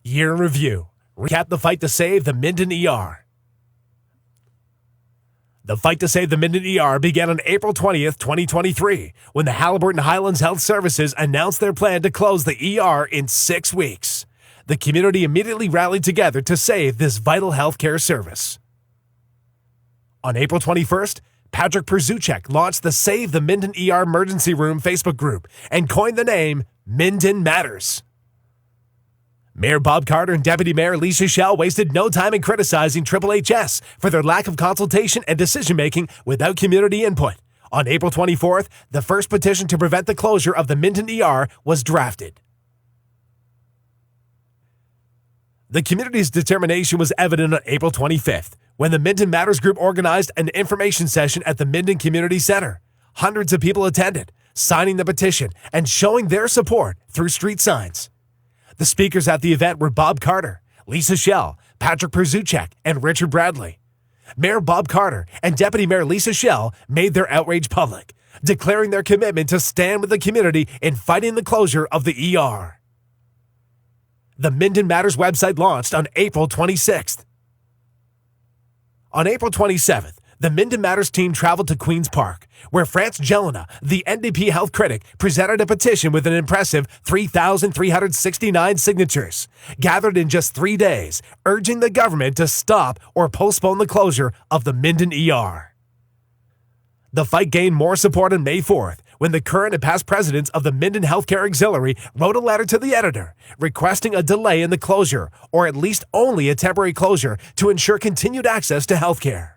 Year in Review. Recap the fight to save the Minden ER. The fight to save the Minden ER began on April 20th, 2023, when the Haliburton Highlands Health Services announced their plan to close the ER in 6 weeks. The community immediately rallied together to save this vital healthcare service. On April 21st, Patrick Perzuchek launched the Save the Minden ER Emergency Room Facebook group and coined the name Minden Matters. Mayor Bob Carter and Deputy Mayor Lisa Shell wasted no time in criticizing HHHS for their lack of consultation and decision-making without community input. On April 24th, the first petition to prevent the closure of the Minden ER was drafted. The community's determination was evident on April 25th, when the Minden Matters group organized an information session at the Minden Community Center. Hundreds of people attended, signing the petition and showing their support through street signs. The speakers at the event were Bob Carter, Lisa Shell, Patrick Perzuchek, and Richard Bradley. Mayor Bob Carter and Deputy Mayor Lisa Shell made their outrage public, declaring their commitment to stand with the community in fighting the closure of the ER. The Minden Matters website launched on April 26th. On April 27th, the Minden Matters team traveled to Queen's Park, where France Jelena, the NDP health critic, presented a petition with an impressive 3,369 signatures, gathered in just 3 days, urging the government to stop or postpone the closure of the Minden ER. The fight gained more support on May 4th, when the current and past presidents of the Minden Healthcare Auxiliary wrote a letter to the editor requesting a delay in the closure, or at least only a temporary closure, to ensure continued access to healthcare.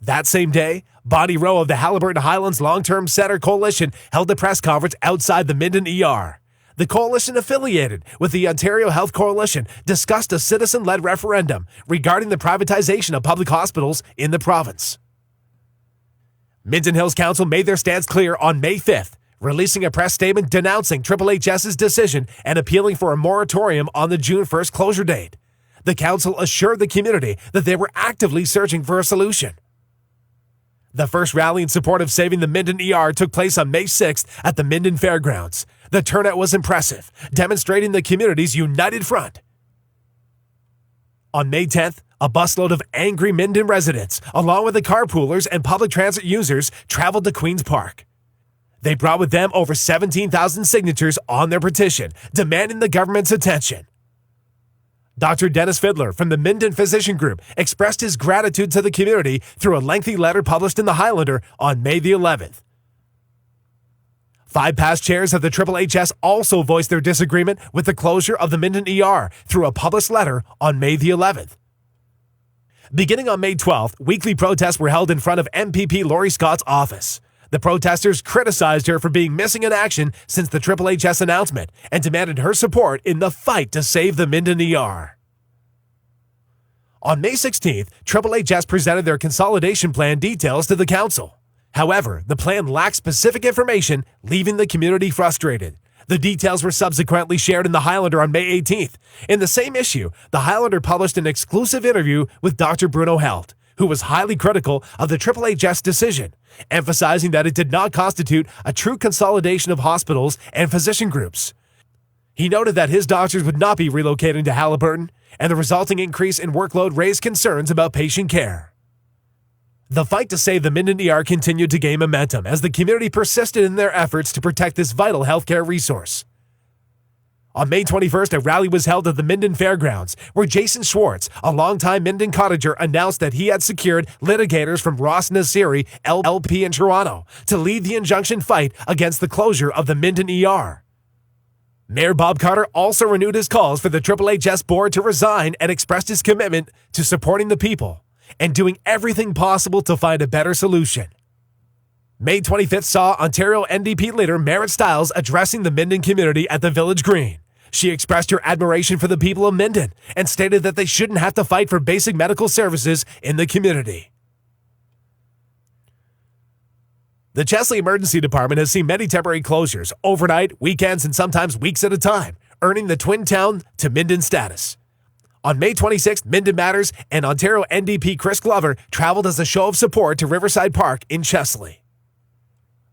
That same day, Bonnie Rowe of the Haliburton Highlands Long-Term Center Coalition held a press conference outside the Minden ER. The coalition, affiliated with the Ontario Health Coalition, discussed a citizen-led referendum regarding the privatization of public hospitals in the province. Minden Hills Council made their stance clear on May 5th, releasing a press statement denouncing HHHS's decision and appealing for a moratorium on the June 1st closure date. The council assured the community that they were actively searching for a solution. The first rally in support of saving the Minden ER took place on May 6th at the Minden Fairgrounds. The turnout was impressive, demonstrating the community's united front. On May 10th, a busload of angry Minden residents, along with the carpoolers and public transit users, traveled to Queen's Park. They brought with them over 17,000 signatures on their petition, demanding the government's attention. Dr. Dennis Fiddler from the Minden Physician Group expressed his gratitude to the community through a lengthy letter published in the Highlander on May the 11th. 5 past chairs of the HHHS also voiced their disagreement with the closure of the Minden ER through a published letter on May the 11th. Beginning on May 12th, weekly protests were held in front of MPP Laurie Scott's office. The protesters criticized her for being missing in action since the HHHS announcement and demanded her support in the fight to save the Minden ER. On May 16th, HHHS presented their consolidation plan details to the council. However, the plan lacked specific information, leaving the community frustrated. The details were subsequently shared in the Highlander on May 18th. In the same issue, the Highlander published an exclusive interview with Dr. Bruno Held, who was highly critical of the HHHS decision, emphasizing that it did not constitute a true consolidation of hospitals and physician groups. He noted that his doctors would not be relocating to Haliburton, and the resulting increase in workload raised concerns about patient care. The fight to save the Minden ER continued to gain momentum as the community persisted in their efforts to protect this vital healthcare resource. On May 21st, a rally was held at the Minden Fairgrounds, where Jason Schwartz, a longtime Minden cottager, announced that he had secured litigators from Ross Nasiri LLP in Toronto to lead the injunction fight against the closure of the Minden ER. Mayor Bob Carter also renewed his calls for the HHHS board to resign and expressed his commitment to supporting the people and doing everything possible to find a better solution. May 25th saw Ontario NDP leader Merritt Stiles addressing the Minden community at the Village Green. She expressed her admiration for the people of Minden and stated that they shouldn't have to fight for basic medical services in the community. The Chesley Emergency Department has seen many temporary closures, overnight, weekends, and sometimes weeks at a time, earning the Twin Town to Minden status. On May 26th, Minden Matters and Ontario NDP Chris Glover traveled as a show of support to Riverside Park in Chesley.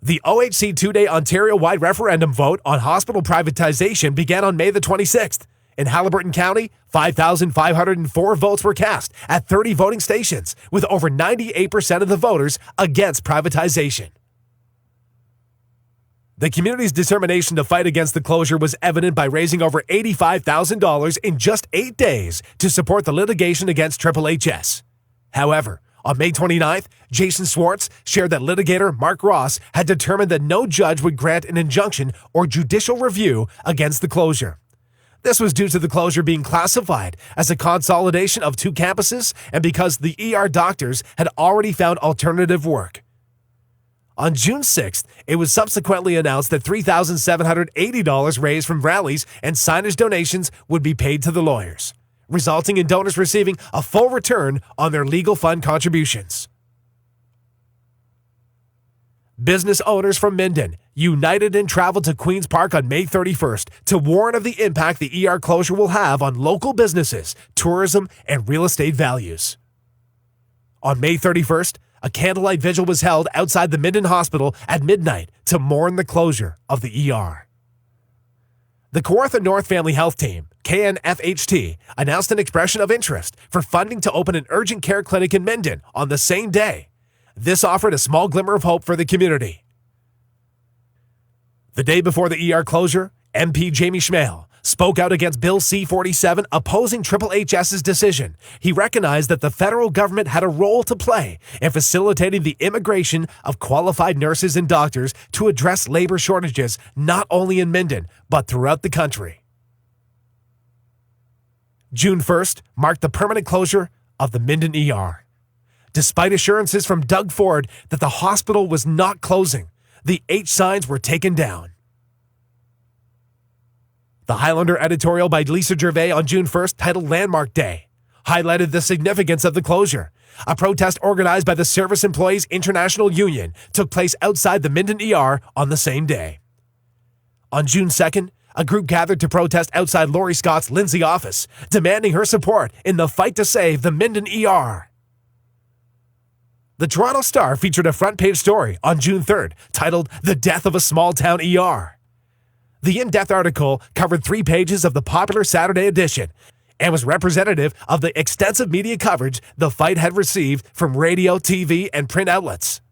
The OHC two-day Ontario-wide referendum vote on hospital privatization began on May the 26th. In Halliburton County, 5,504 votes were cast at 30 voting stations, with over 98% of the voters against privatization. The community's determination to fight against the closure was evident by raising over $85,000 in just 8 days to support the litigation against HHHS. However, on May 29th, Jason Swartz shared that litigator Mark Ross had determined that no judge would grant an injunction or judicial review against the closure. This was due to the closure being classified as a consolidation of 2 campuses and because the ER doctors had already found alternative work. On June 6th, it was subsequently announced that $3,780 raised from rallies and signage donations would be paid to the lawyers, resulting in donors receiving a full return on their legal fund contributions. Business owners from Minden united and traveled to Queen's Park on May 31st to warn of the impact the ER closure will have on local businesses, tourism, and real estate values. On May 31st, a candlelight vigil was held outside the Minden Hospital at midnight to mourn the closure of the ER. The Kawartha North Family Health Team, KNFHT, announced an expression of interest for funding to open an urgent care clinic in Minden on the same day. This offered a small glimmer of hope for the community. The day before the ER closure, MP Jamie Schmale spoke out against Bill C-47 opposing HHHS's decision. He recognized that the federal government had a role to play in facilitating the immigration of qualified nurses and doctors to address labor shortages not only in Minden, but throughout the country. June 1st marked the permanent closure of the Minden ER. Despite assurances from Doug Ford that the hospital was not closing, the H signs were taken down. The Highlander editorial by Lisa Gervais on June 1st, titled Landmark Day, highlighted the significance of the closure. A protest organized by the Service Employees International Union took place outside the Minden ER on the same day. On June 2nd, a group gathered to protest outside Lori Scott's Lindsay office, demanding her support in the fight to save the Minden ER. The Toronto Star featured a front-page story on June 3rd, titled The Death of a Small Town ER. The in-depth article covered 3 pages of the popular Saturday edition and was representative of the extensive media coverage the fight had received from radio, TV, and print outlets.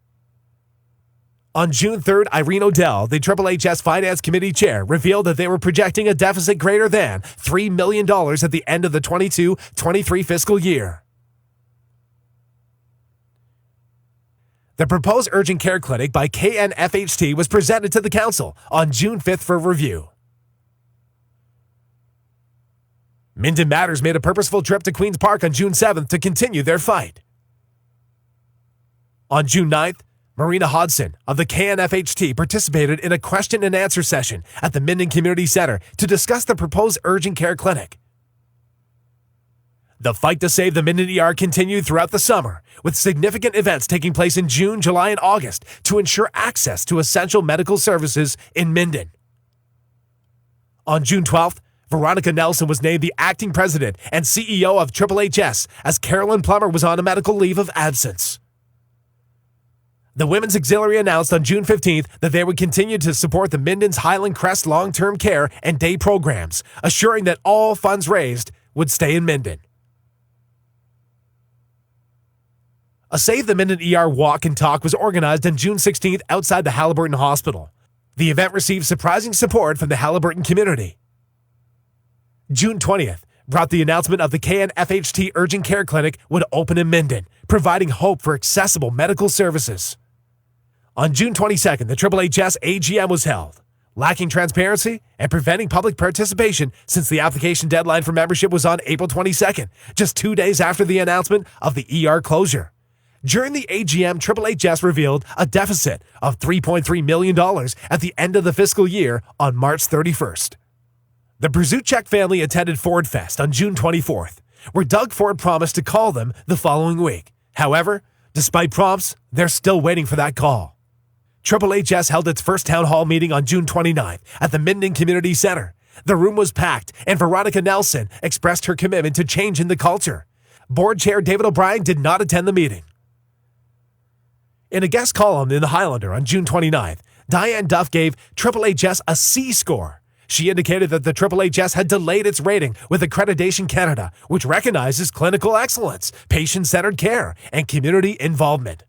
On June 3rd, Irene O'Dell, the HHHS Finance Committee Chair, revealed that they were projecting a deficit greater than $3 million at the end of the 22-23 fiscal year. The proposed urgent care clinic by KNFHT was presented to the council on June 5th for review. Minden Matters made a purposeful trip to Queen's Park on June 7th to continue their fight. On June 9th, Marina Hodson of the KNFHT participated in a question and answer session at the Minden Community Center to discuss the proposed urgent care clinic. The fight to save the Minden ER continued throughout the summer, with significant events taking place in June, July, and August to ensure access to essential medical services in Minden. On June 12th, Veronica Nelson was named the acting president and CEO of HHHS as Carolyn Plummer was on a medical leave of absence. The Women's Auxiliary announced on June 15th that they would continue to support the Minden's Highland Crest long-term care and day programs, assuring that all funds raised would stay in Minden. A Save the Minden ER walk and talk was organized on June 16th outside the Halliburton Hospital. The event received surprising support from the Halliburton community. June 20th brought the announcement of the KNFHT Urgent Care Clinic would open in Minden, providing hope for accessible medical services. On June 22nd, the HHHS AGM was held, lacking transparency and preventing public participation since the application deadline for membership was on April 22nd, just 2 days after the announcement of the ER closure. During the AGM, HHHS revealed a deficit of $3.3 million at the end of the fiscal year on March 31st. The Brzuchek family attended Ford Fest on June 24th, where Doug Ford promised to call them the following week. However, despite prompts, they're still waiting for that call. HHHS held its first town hall meeting on June 29th at the Minden Community Center. The room was packed, and Veronica Nelson expressed her commitment to changing the culture. Board Chair David O'Brien did not attend the meeting. In a guest column in the Highlander on June 29th, Diane Duff gave HHHS a C score. She indicated that the HHHS had delayed its rating with Accreditation Canada, which recognizes clinical excellence, patient-centered care, and community involvement.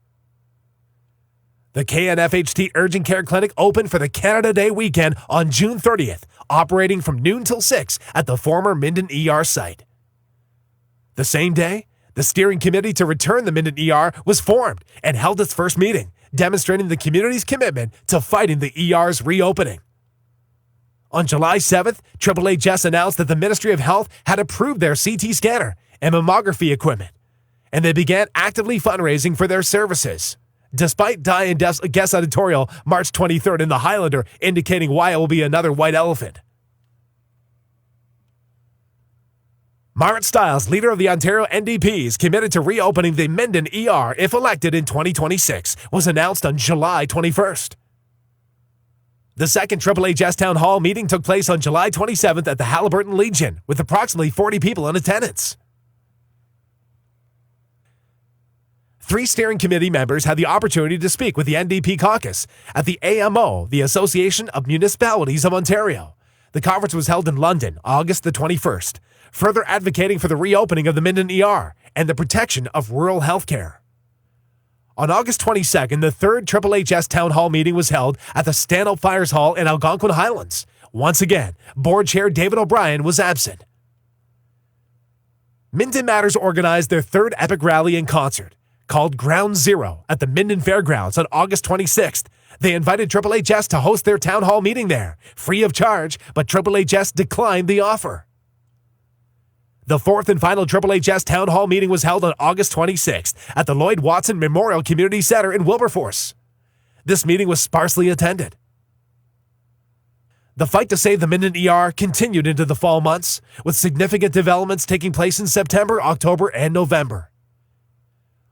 The KNFHT Urgent Care Clinic opened for the Canada Day weekend on June 30th, operating from noon till 6 at the former Minden ER site. The same day, the steering committee to return the Minden ER was formed and held its first meeting, demonstrating the community's commitment to fighting the ER's reopening. On July 7th, HHHS announced that the Ministry of Health had approved their CT scanner and mammography equipment, and they began actively fundraising for their services. Despite Diane Duff's guest editorial March 23rd in the Highlander indicating why it will be another white elephant. Marit Stiles, leader of the Ontario NDPs, committed to reopening the Minden ER if elected in 2026, was announced on July 21st. The second HHHS Town Hall meeting took place on July 27th at the Haliburton Legion, with approximately 40 people in attendance. 3 steering committee members had the opportunity to speak with the NDP caucus at the AMO, the Association of Municipalities of Ontario. The conference was held in London, August the 21st, further advocating for the reopening of the Minden ER and the protection of rural healthcare. On August 22nd, the third HHHS Town Hall meeting was held at the Stanhope Fires Hall in Algonquin Highlands. Once again, Board Chair David O'Brien was absent. Minden Matters organized their third epic rally in concert, called Ground Zero, at the Minden Fairgrounds on August 26th. They invited HHHS to host their town hall meeting there, free of charge, but HHHS declined the offer. The fourth and final HHHS Town Hall meeting was held on August 26th at the Lloyd Watson Memorial Community Center in Wilberforce. This meeting was sparsely attended. The fight to save the Minden ER continued into the fall months, with significant developments taking place in September, October, and November.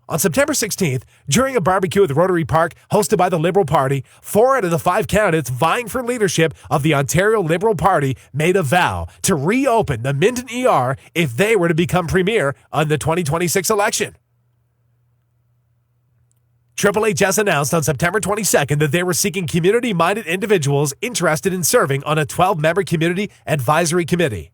On September 16th, during a barbecue at the Rotary Park hosted by the Liberal Party, 4 out of the 5 candidates vying for leadership of the Ontario Liberal Party made a vow to reopen the Minden ER if they were to become premier on the 2026 election. HHHS announced on September 22nd that they were seeking community-minded individuals interested in serving on a 12-member community advisory committee.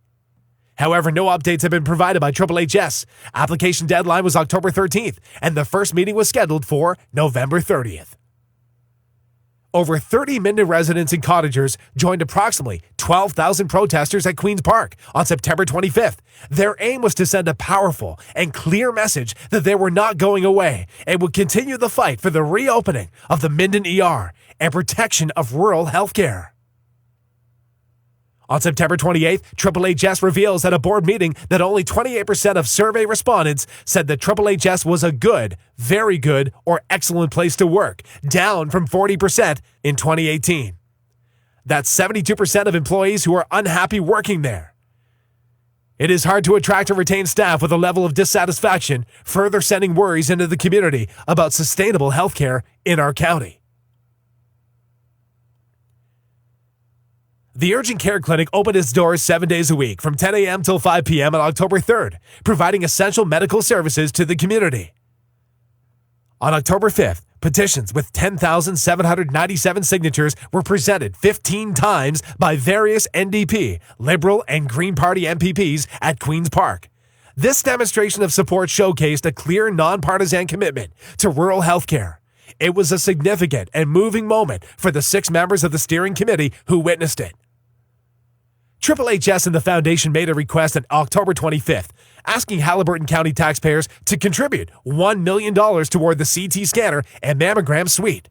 However, no updates have been provided by HHHS. Application deadline was October 13th, and the first meeting was scheduled for November 30th. Over 30 Minden residents and cottagers joined approximately 12,000 protesters at Queen's Park on September 25th. Their aim was to send a powerful and clear message that they were not going away and would continue the fight for the reopening of the Minden ER and protection of rural health care. On September 28th, HHHS reveals at a board meeting that only 28% of survey respondents said that HHHS was a good, very good, or excellent place to work, down from 40% in 2018. That's 72% of employees who are unhappy working there. It is hard to attract and retain staff with a level of dissatisfaction, further sending worries into the community about sustainable healthcare in our county. The Urgent Care Clinic opened its doors 7 days a week from 10 a.m. till 5 p.m. on October 3rd, providing essential medical services to the community. On October 5th, petitions with 10,797 signatures were presented 15 times by various NDP, Liberal, and Green Party MPPs at Queen's Park. This demonstration of support showcased a clear nonpartisan commitment to rural health care. It was a significant and moving moment for the 6 members of the steering committee who witnessed it. HHHS and the Foundation made a request on October 25th, asking Haliburton County taxpayers to contribute $1 million toward the CT scanner and mammogram suite.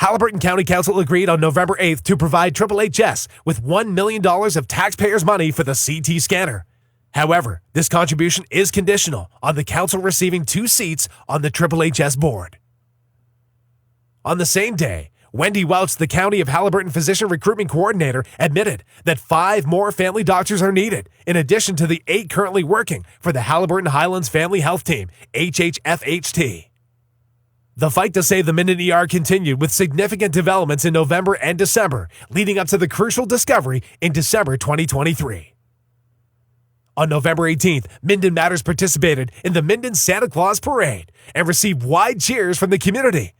Haliburton County Council agreed on November 8th to provide HHHS with $1 million of taxpayers' money for the CT scanner. However, this contribution is conditional on the council receiving 2 seats on the HHHS board. On the same day, Wendy Welch, the County of Haliburton Physician Recruitment Coordinator, admitted that 5 more family doctors are needed, in addition to the 8 currently working for the Haliburton Highlands Family Health Team, HHFHT. The fight to save the Minden ER continued with significant developments in November and December, leading up to the crucial discovery in December 2023. On November 18th, Minden Matters participated in the Minden Santa Claus Parade and received wide cheers from the community.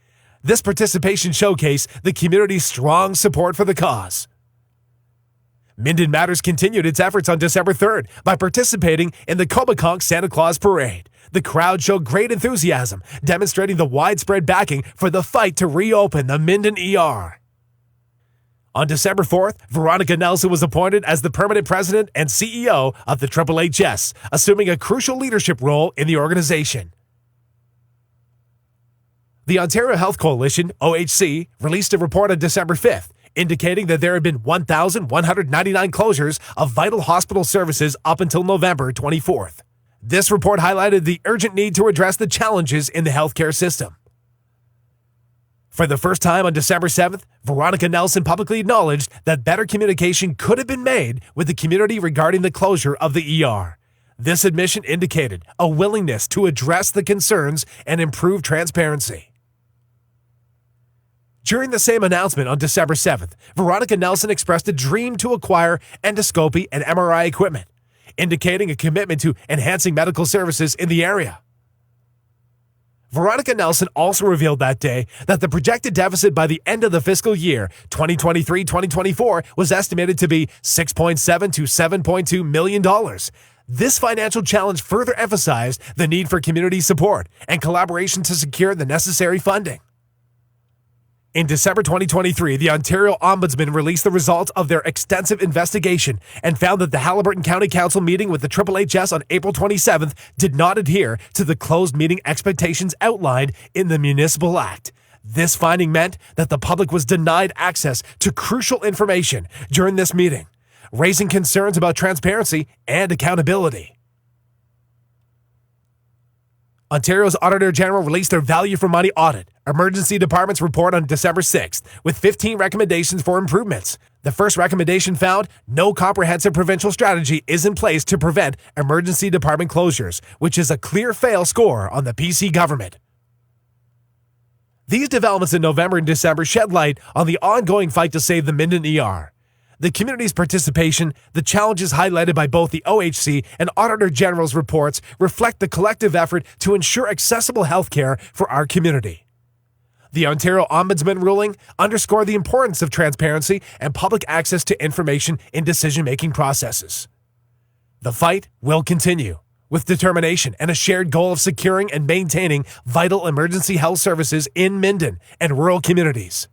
This participation showcased the community's strong support for the cause. Minden Matters continued its efforts on December 3rd by participating in the Comaconk Santa Claus Parade. The crowd showed great enthusiasm, demonstrating the widespread backing for the fight to reopen the Minden ER. On December 4th, Veronica Nelson was appointed as the permanent president and CEO of the HHHS, assuming a crucial leadership role in the organization. The Ontario Health Coalition, OHC, released a report on December 5th, indicating that there had been 1,199 closures of vital hospital services up until November 24th. This report highlighted the urgent need to address the challenges in the healthcare system. For the first time on December 7th, Veronica Nelson publicly acknowledged that better communication could have been made with the community regarding the closure of the ER. This admission indicated a willingness to address the concerns and improve transparency. During the same announcement on December 7th, Veronica Nelson expressed a dream to acquire endoscopy and MRI equipment, indicating a commitment to enhancing medical services in the area. Veronica Nelson also revealed that day that the projected deficit by the end of the fiscal year 2023-2024 was estimated to be $6.7 to $7.2 million. This financial challenge further emphasized the need for community support and collaboration to secure the necessary funding. In December 2023, the Ontario Ombudsman released the results of their extensive investigation and found that the Haliburton County Council meeting with the HHHS on April 27th did not adhere to the closed meeting expectations outlined in the Municipal Act. This finding meant that the public was denied access to crucial information during this meeting, raising concerns about transparency and accountability. Ontario's Auditor General released their Value for Money Audit Emergency Departments report on December 6th with 15 recommendations for improvements. The first recommendation found no comprehensive provincial strategy is in place to prevent emergency department closures, which is a clear fail score on the PC government. These developments in November and December shed light on the ongoing fight to save the Minden ER. The community's participation, the challenges highlighted by both the OHC and Auditor General's reports reflect the collective effort to ensure accessible health care for our community. The Ontario Ombudsman ruling underscored the importance of transparency and public access to information in decision-making processes. The fight will continue, with determination and a shared goal of securing and maintaining vital emergency health services in Minden and rural communities.